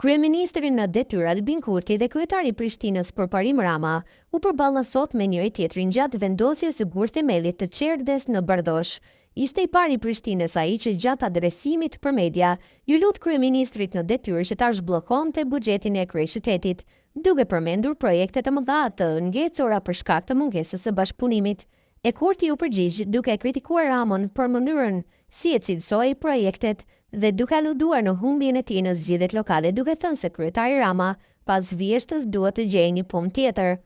Kryeministri në detyrë Albin Kurti dhe kryetari i Prishtinës Porparim Rama u përballën sot me njëri tjetrin gjatë vendosjes së burthemelit të qerdhes në Bardhosh. Ishte i pari i Prishtinës ai që gjatë adresimit për media ju lut kryeministrit në detyrë që ta zhbllokonte buxhetin e kryeqytetit, duke përmendur projekte të mëdha të ngecura për shkak të mungesës së bashkëpunimit. E Kurti u përgjigj duke kritikuar Ramon për mënyrën si e cilësoi projektet dhe duke aluduar në humbjen e tij në zgjedhjet lokale, duke thënë se kryetari Rama pas vjeshtës duhet të gjejë një punë tjetër.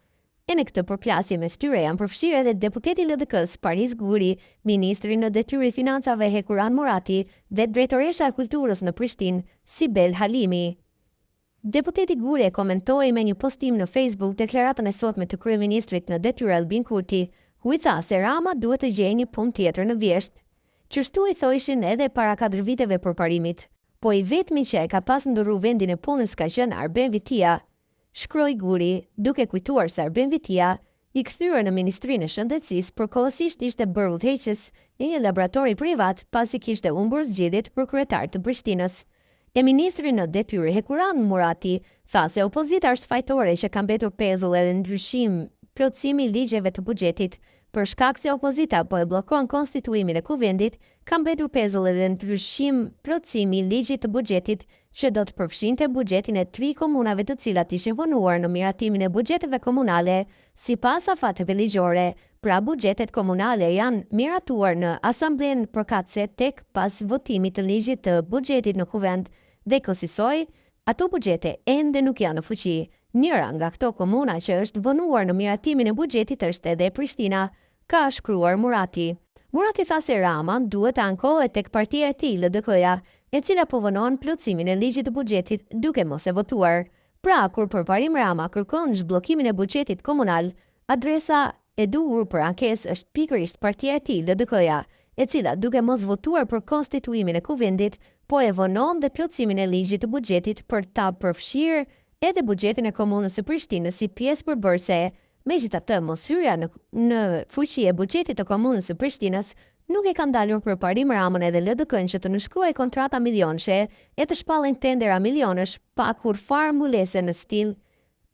E në këtë përplasje mes tyre janë përfshirë edhe deputeti i LDK-s Paris Guri, ministri në detyrë i financave Hekuran Murati dhe drejtoresha e kulturës në Prishtinë, Sibel Halimi. Deputeti Guri e komentoi me një postim në Facebook deklaratën e sotme të kryeministrit në detyrë Albin Kurti, ku i tha se Rama duhet të gjejë një punë tjetër në Vjeshtë. Qështu i thojshin edhe para 4 viteve përparimit, po i vetmi që e ka pas ndërru vendin e punës ka qenë Arben Vitia. Shkroi Guri, duke kujtuar se Arben Vitia i kthyer në Ministrinë e Shëndetësisë përkohësisht ishte bërë udhëheqës në një laboratori privat pasi kishte humbur zgjedhjet për kryetar të Prishtinës. E ministri në detyrë Hekuran Murati tha se opozita është fajtore që ka mbetur pezull edhe ndryshim plotësimi i ligjeve të buxhetit. Për shkak se opozita po e bllokon konstituimin e kuvendit, ka mbetur pezull edhe ndryshim plotësimi i ligjit të buxhetit që do të përfshinte buxhetin e 3 komunave të cilat ishin vonuar në miratimin e buxheteve komunale, sipas afateve ligjore. Pra buxhetet komunale janë miratuar në asamblen përkatëse tek pas votimit të ligjit të buxhetit në kuvend dhe kësaj ato buxhete ende nuk janë në fuqi. Njëra nga këto komuna që është vonuar në miratimin e buxhetit është edhe Prishtina, ka shkruar Murati. Murati tha se Rama duhet të ankohet tek partia e tij LDK-ja, e cila po vonon plotësimin e ligjit të buxhetit duke mos e votuar. Pra, kur Porparim Rama kërkon zhbllokimin e buxhetit komunal, adresa e duhur për ankesë është pikërisht partia e tij LDK-ja, e cila duke mos votuar për konstituimin e kuvendit, po e vonon dhe plotësimin e ligjit të buxhetit për ta përfshirë edhe buxhetin e komunës së Prishtinës si pjesë përbërëse. Megjithatë, mos hyrja në fuqi e buxhetit të komunës së Prishtinës nuk e ka ndalur Porparim Ramën edhe LDK-n që të nënshkruajë kontrata milionëshe e të shpallin tendera milionësh pa kurfar mbulese në stil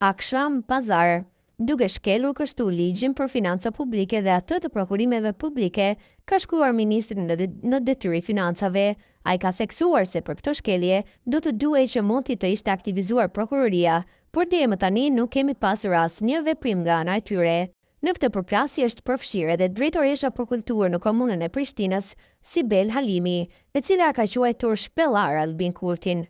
aksham pazar, duke shkelur kështu ligjin për financa publike dhe atë të prokurimeve publike, ka shkruar ministri në detyrë i financave. Ai ka theksuar se për këtë shkelje do të duhej që mund të ishte aktivizuar prokuroria, por deri më tani nuk kemi pasur asnjë veprim nga ana e tyre. Në këtë përplasje është përfshirë edhe drejtoresha për kulturë në komunën e Prishtinës, Sibel Halimi, e cila ka quajtur shpellar Albin Kurtin.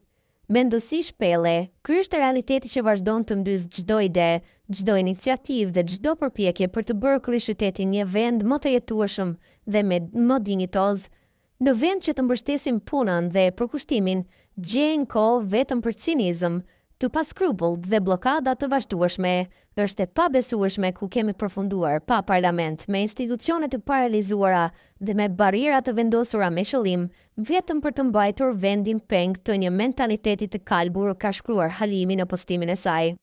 Mendosi shpelle, ky është realiteti që vazhdon të mbys çdo ide, çdo iniciativë dhe çdo përpjekje për të bërë kryeqytetin një vend më të jetueshëm dhe më dinjitoz. Në vend që të mbështesim punën dhe përkushtimin, gjejnë kohë vetëm për cinizëm, të paskrupull dhe blokada të vazhdueshme. Është e pabesueshme ku kemi përfunduar pa parlament, me institucione të paralizuara dhe me barriera të vendosura me qëllim, vetëm për të mbajtur vendin peng të një mentaliteti të kalbur, ka shkruar Halimi në postimin e saj.